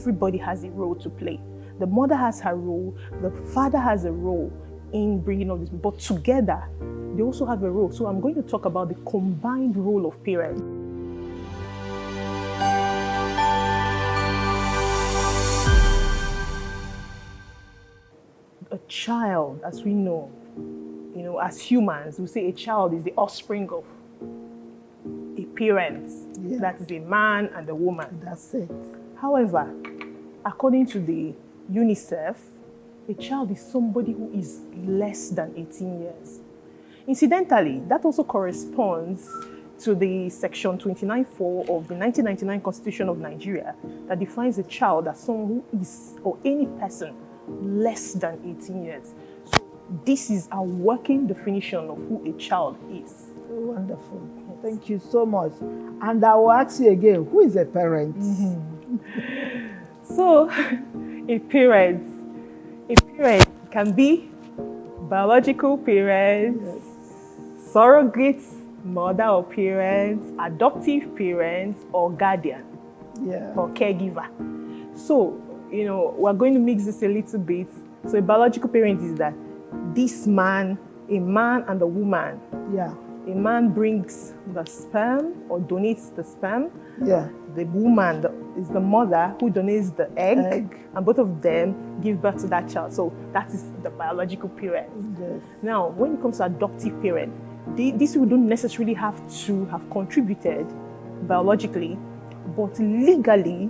everybody has a role to play. The mother has her role, the father has a role in bringing all this, but together, they also have a role. So I'm going to talk about the combined role of parents. A child, as we know, as humans, we say a child is the offspring of a parent. Yeah. That is a man and a woman. That's it. However, according to the UNICEF, a child is somebody who is less than 18 years. Incidentally, that also corresponds to the section 29.4 of the 1999 Constitution of Nigeria that defines a child as someone who is, or any person, less than 18 years. So this is a working definition of who a child is. So wonderful. Yes. Thank you so much. And I will ask you again, who is a parent? So, a parent can be biological parents, yes, surrogate mother or parents, adoptive parents, or guardian, yeah, or caregiver. So, we're going to mix this a little bit. So a biological parent is that this man, a man and a woman. Yeah. A man brings the sperm or donates the sperm. Yeah. The woman is the mother who donates the egg, and both of them give birth to that child. So that is the biological parent. Yes. Now, when it comes to adoptive parent, these people don't necessarily have to have contributed biologically, but legally,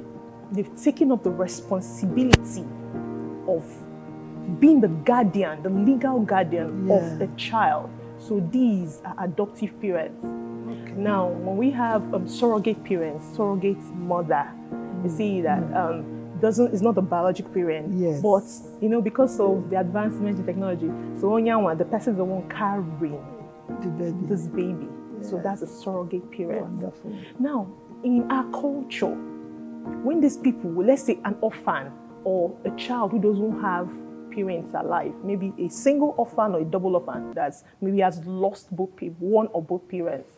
they've taken up the responsibility of being the guardian, the legal guardian of a child. So these are adoptive parents. Okay. Now, when we have surrogate parents, surrogate mother, you see that is not a biological parent, yes, but because of the advancement in technology, so the person is the one carrying this baby. Yes. So that's a surrogate parent. Wonderful. Now, in our culture, when these people, let's say an orphan or a child who doesn't have parents alive, maybe a single orphan or a double orphan that maybe has lost both people, one or both parents,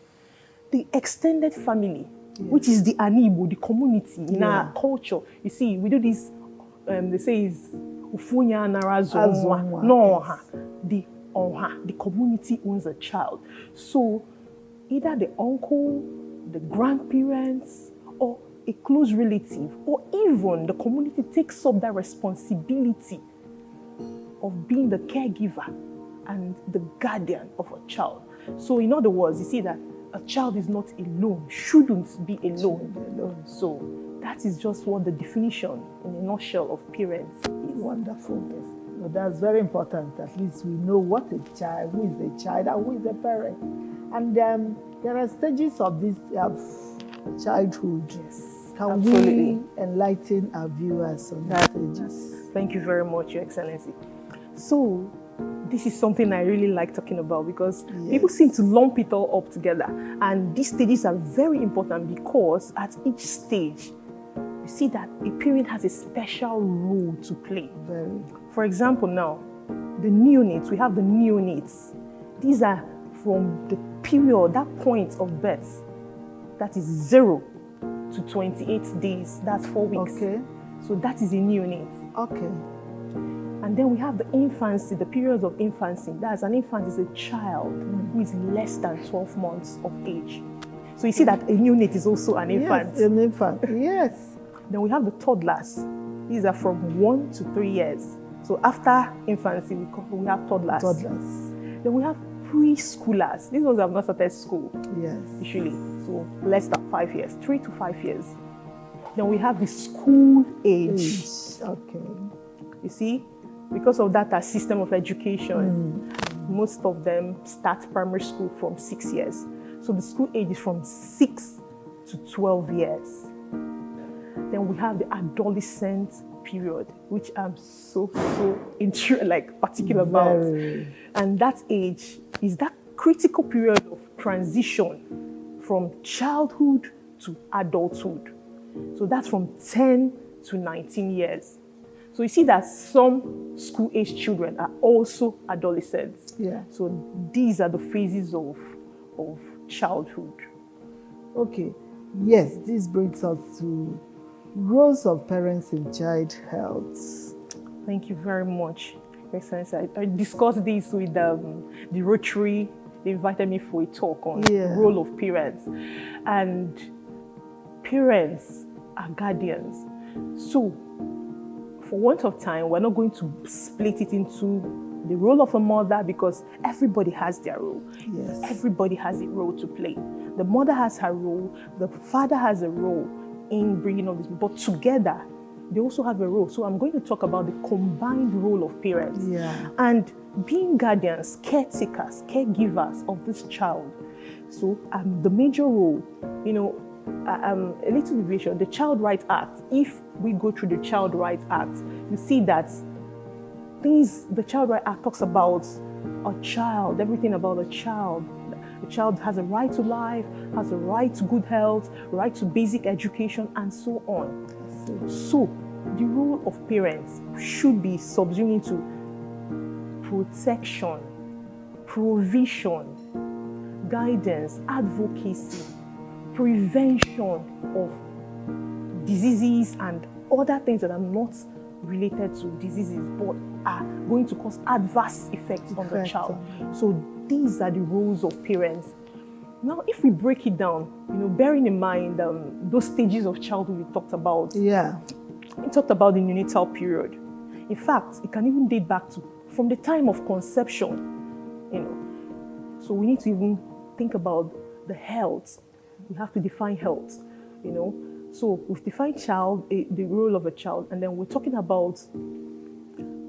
the extended family, which is the Anibo, the community in our culture, you see, we do this, they say is Ufunya Narazonwa. No, the community owns a child. So either the uncle, the grandparents, or a close relative, or even the community takes up that responsibility of being the caregiver and the guardian of a child. So in other words, you see that a child is not alone, shouldn't be alone. So that is just what the definition in a nutshell of parents is. Wonderful. Yes. Well, that's very important. At least we know what a child, who is a child and who is a parent. And there are stages of this childhood. Yes, Can absolutely. we enlighten our viewers on that stages? Thank you very much, Your Excellency. So, this is something I really like talking about because people seem to lump it all up together. And these stages are very important because at each stage, you see that a parent has a special role to play. Very. For example, now, the neonates, we have the neonates. These are from the period, that point of birth, that is 0 to 28 days, that's 4 weeks. Okay. So that is a neonate. Okay. And then we have the infancy, the period of infancy. That's an infant is a child who is less than 12 months of age. So you see that a neonate is also an infant. Yes, an infant, yes. Then we have the toddlers. These are from 1 to 3 years. So after infancy, we have toddlers. Then we have preschoolers. These ones have not started school. Yes. Usually. So less than 5 years, 3 to 5 years. Then we have the school age. Okay. You see, because of that our system of education, most of them start primary school from 6 years. So the school age is from 6 to 12 years. Then we have the adolescent period, which I'm so particular about. And that age is that critical period of transition from childhood to adulthood. So that's from 10 to 19 years. So you see that some school-age children are also adolescents. Yeah. So these are the phases of childhood. Okay. Yes, this brings us to Roles of parents in child health. Thank you very much, Your Excellency. I discussed this with the Rotary. They invited me for a talk on the role of parents. And parents are guardians. So, for want of time, we're not going to split it into the role of a mother because everybody has their role. Yes. Everybody has a role to play. The mother has her role, the father has a role in bringing up this, but together, they also have a role. So I'm going to talk about the combined role of parents and being guardians, caretakers, caregivers of this child. So the major role, a little deviation, the Child Rights Act, if we go through the Child Rights Act, you see that the Child Rights Act talks about a child, everything about a child. The child has a right to life, has a right to good health, right to basic education, and so on. So the role of parents should be subsumed into protection, provision, guidance, advocacy, prevention of diseases and other things that are not related to diseases but are going to cause adverse effects on the child. So these are the roles of parents. Now, if we break it down, bearing in mind those stages of childhood we talked about. We talked about the neonatal period. In fact, it can even date back to from the time of conception. So we need to even think about the health. We have to define health. So we've defined the role of a child, and then we're talking about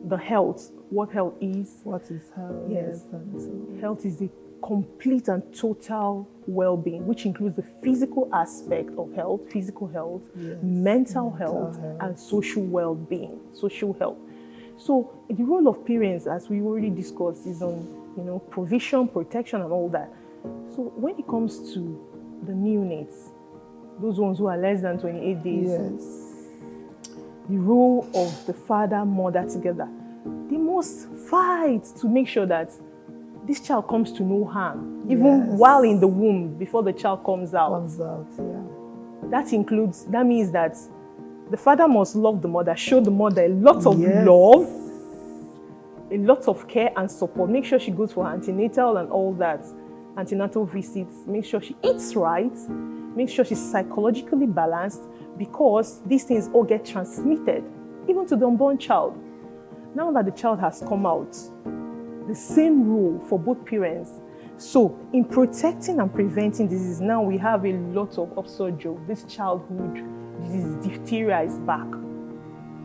the health. What health is? What is health? Yes. Health is the complete and total well-being, which includes the physical aspect of health, physical health, mental health, and social well-being, social health. So the role of parents, as we already discussed, is on provision, protection, and all that. So when it comes to the neonates, those ones who are less than 28 days, the role of the father, mother together, they must fight to make sure that this child comes to no harm, even while in the womb, before the child comes out. That means that the father must love the mother, show the mother a lot of love, a lot of care and support. Make sure she goes for antenatal and all that, antenatal visits. Make sure she eats right. Make sure she's psychologically balanced, because these things all get transmitted, even to the unborn child. Now that the child has come out, the same rule for both parents. So in protecting and preventing disease, now we have a lot of absurd jokes. This childhood disease, diphtheria is back,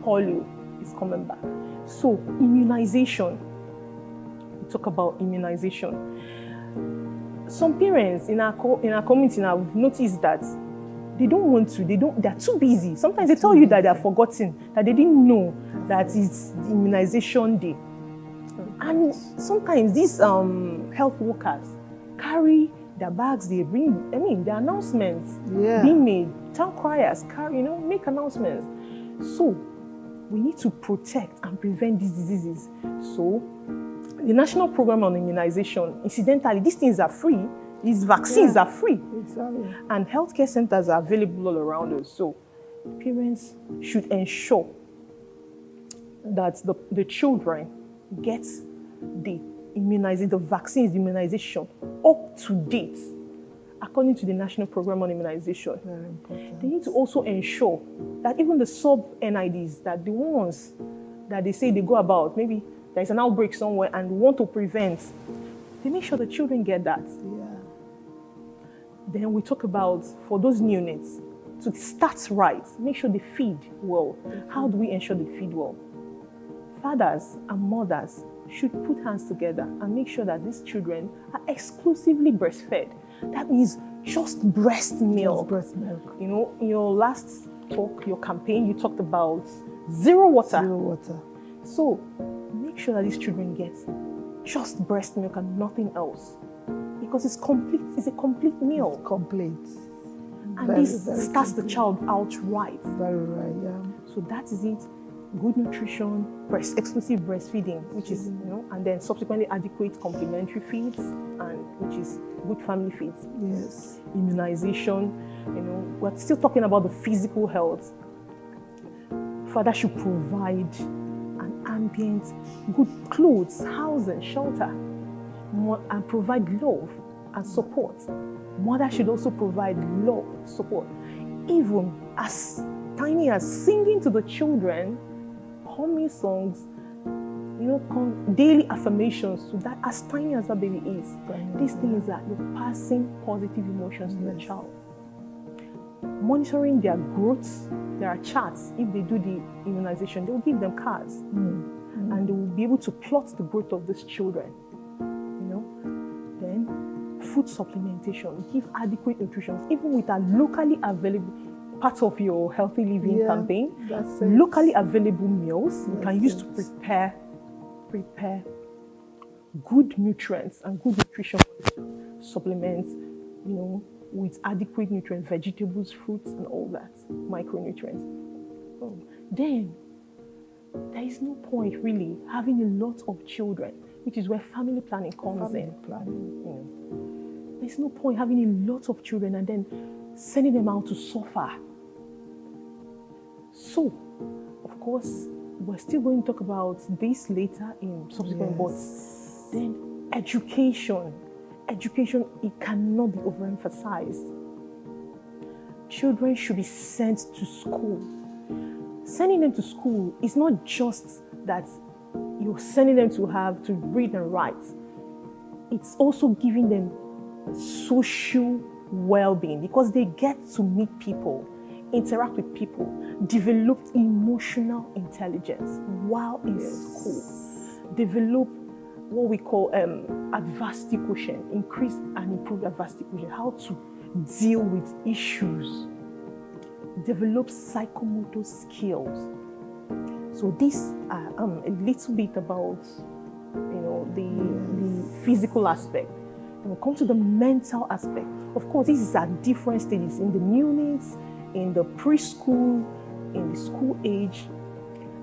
polio is coming back. So immunization, we talk about immunization. Some parents in our community now, we've noticed that they don't want to, they're too busy. Sometimes they tell you that they're forgotten, that they didn't know that it's the immunization day. And sometimes these health workers carry their bags, they bring, the announcements being made. Town criers make announcements. So we need to protect and prevent these diseases. So the National Program on Immunization, incidentally, these things are free. These vaccines are free. Exactly. And healthcare centers are available all around us. So parents should ensure that the children get the vaccines, immunization up to date according to the National Program on Immunization. Very important. They need to also ensure that even the sub-NIDs, that the ones that they say they go about, maybe there's an outbreak somewhere and want to prevent, they make sure the children get that. Then we talk about, for those neonates, to start right, make sure they feed well. How do we ensure they feed well? Fathers and mothers should put hands together and make sure that these children are exclusively breastfed. That means just breast milk. Just breast milk. In your last talk, your campaign, you talked about zero water. Zero water. So make sure that these children get just breast milk and nothing else, because it's complete. It's a complete meal. It's complete. And this starts the child out right. Very right, yeah. So that is it. Good nutrition, exclusive breastfeeding, which is, and then subsequently adequate complementary feeds, and which is good family feeds. Yes. Immunization, we're still talking about the physical health. Father should provide an ambient, good clothes, housing, shelter, and provide love and support. Mother should also provide love, support, even as tiny as singing to the children, humming songs, daily affirmations to that, as tiny as that baby is. These things are you're passing positive emotions to the child. Monitoring their growth. There are charts. If they do the immunization, they will give them cards, and they will be able to plot the growth of these children. Then food supplementation, give adequate nutrition, even with a locally available part of your healthy living campaign. Locally available meals you can use to prepare good nutrients and good nutrition supplements, with adequate nutrients, vegetables, fruits, and all that, micronutrients. Then there is no point really having a lot of children, which is where family planning comes in. There's no point having a lot of children and then sending them out to suffer. So, of course, we're still going to talk about this later in subsequent boards. Then education, it cannot be overemphasized. Children should be sent to school. Sending them to school is not just that you're sending them to read and write. It's also giving them social well-being, because they get to meet people, interact with people, develop emotional intelligence while in school, develop what we call adversity quotient, increase and improve adversity quotient, how to deal with issues, develop psychomotor skills. So these are a little bit about the physical aspect. And we come to the mental aspect. Of course, these are different stages in the neonates, in the preschool, in the school age.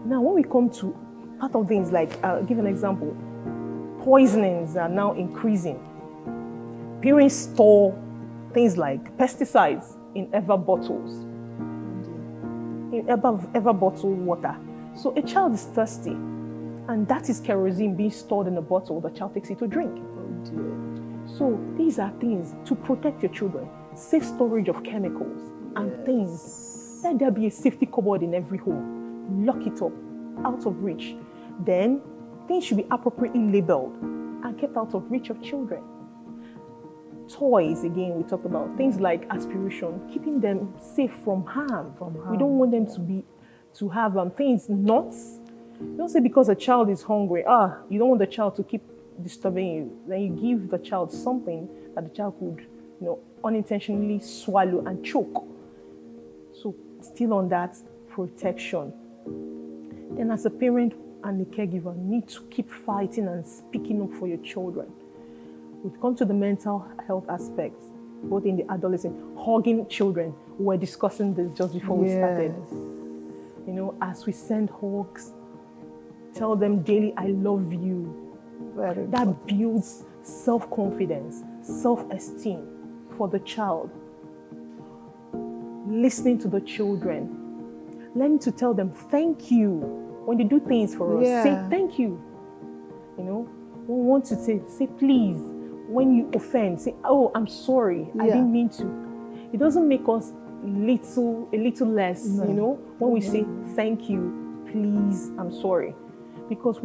Now, when we come to part of things like, I'll give an example, poisonings are now increasing. Parents store things like pesticides in ever bottles, in ever bottled water. So a child is thirsty, and that is kerosene being stored in a bottle. The child takes it to drink. So these are things to protect your children. Safe storage of chemicals and things. Let there be a safety cupboard in every home. Lock it up, out of reach. Then things should be appropriately labeled and kept out of reach of children. Toys, again, we talked about things like aspiration, keeping them safe from harm. We don't want them to have things, nuts. You don't say because a child is hungry, you don't want the child to keep disturbing you. Then you give the child something that the child could, unintentionally swallow and choke. So still on that protection. Then as a parent and the caregiver, need to keep fighting and speaking up for your children. We come to the mental health aspects, both in the adolescent, hugging children. We were discussing this just before we started. As we send hugs, tell them daily, I love you. That builds self-confidence, self-esteem for the child. Listening to the children, learning to tell them thank you when they do things for us. Say thank you. We want to say please. When you offend, say, oh, I'm sorry, I didn't mean to. It doesn't make us a little less, when we say thank you, please, I'm sorry. Because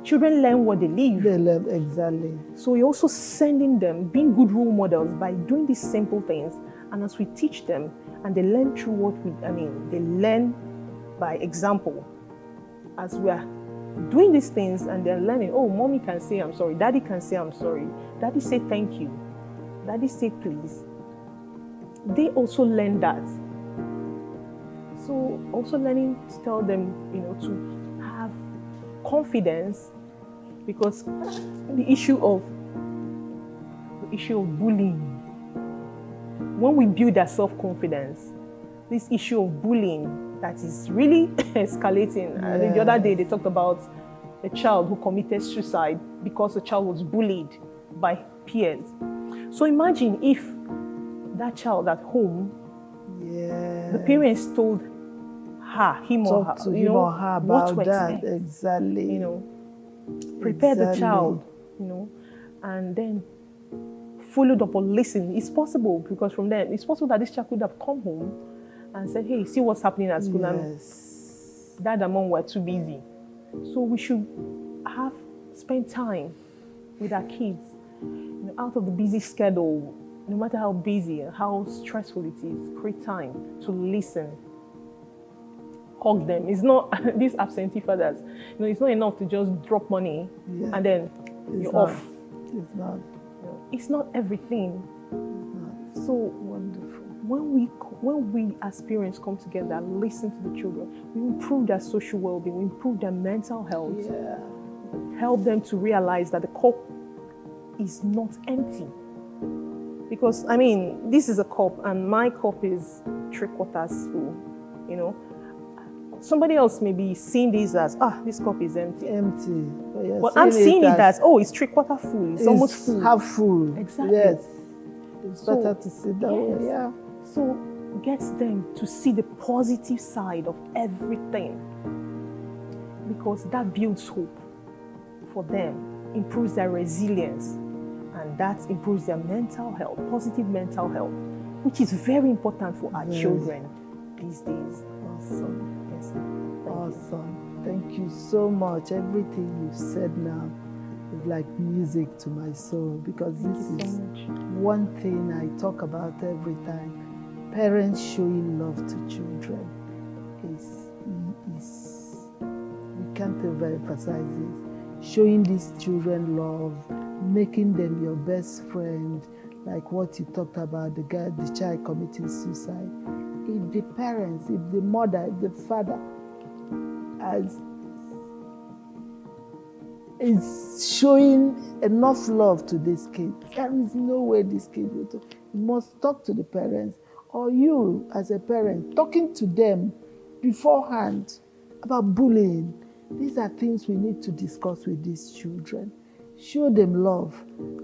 children learn what they live. They learn, exactly. So we're also sending them, being good role models by doing these simple things. And as we teach them, and they learn through they learn by example. As we're doing these things and they're learning, oh, mommy can say I'm sorry, daddy can say I'm sorry, daddy say thank you, daddy say please. They also learn that. So also learning to tell them, to have confidence, because the issue of bullying, when we build that self-confidence, this issue of bullying that is really escalating. I think the other day they talked about a child who committed suicide because the child was bullied by peers. So imagine if that child at home, the parents told him or Talk her, to you him know, or her what about to that. expect. Exactly. You know, prepare the Exactly. child, you know, and then followed up or listen. It's possible, because from then it's possible that this child could have come home and said, "Hey, see what's happening at school." And Yes. dad and mom were too busy. So we should spend time with our kids, you know, out of the busy schedule. No matter how busy and how stressful it is, create time to listen. Hug them. It's not these absentee fathers. You know, it's not enough to just drop money and then you're off. It's not. You know, it's not everything. It's not. So Wonderful. when we as parents come together, listen to the children, we improve their social well-being, we improve their mental health, Yeah. help them to realize that the cup is not empty. Because I mean, this is a cup and my cup is 3/4 full, you know. Somebody else may be seeing this as, this cup is empty. Empty. But I'm seeing it as, it's 3/4 full. It's almost full. Half full. Exactly. Yes. It's better to sit that way. Yeah. So get them to see the positive side of everything, because that builds hope for them, improves their resilience, and that improves their mental health, positive mental health, which is very important for our children these days. Awesome. Yes. Awesome. Thank you so much. Everything you've said now is like music to my soul, because this is one thing I talk about every time. Parents showing love to children is we can't overemphasize this. Showing these children love, making them your best friend, like what you talked about, the child committing suicide. If the parents, if the mother, if the father is showing enough love to this kid, there is no way this kid will talk. You must talk to the parents, or you as a parent, talking to them beforehand about bullying. These are things we need to discuss with these children. Show them love.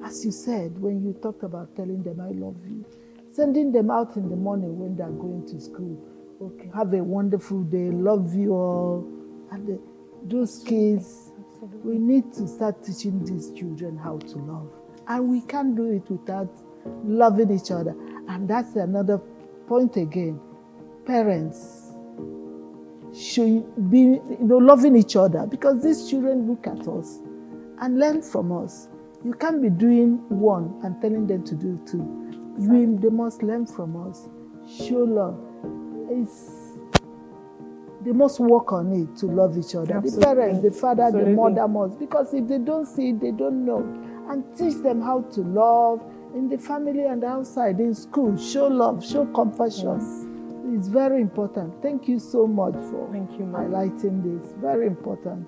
As you said, when you talked about telling them, I love you, sending them out in the morning when they're going to school. Okay, have a wonderful day, love you all. And those kids, we need to start teaching these children how to love. And we can't do it without loving each other. And that's another point again. Parents should be loving each other, because these children look at us and learn from us. You can't be doing one and telling them to do two. They must learn from us. Show love. They must work on it to love each other. Absolutely. The parents, the father, Absolutely. The mother must. Because if they don't see it, they don't know. And teach them how to love in the family and outside, in school. Show love, show compassion. Yes. It's very important. Thank you so much for highlighting this. Very important.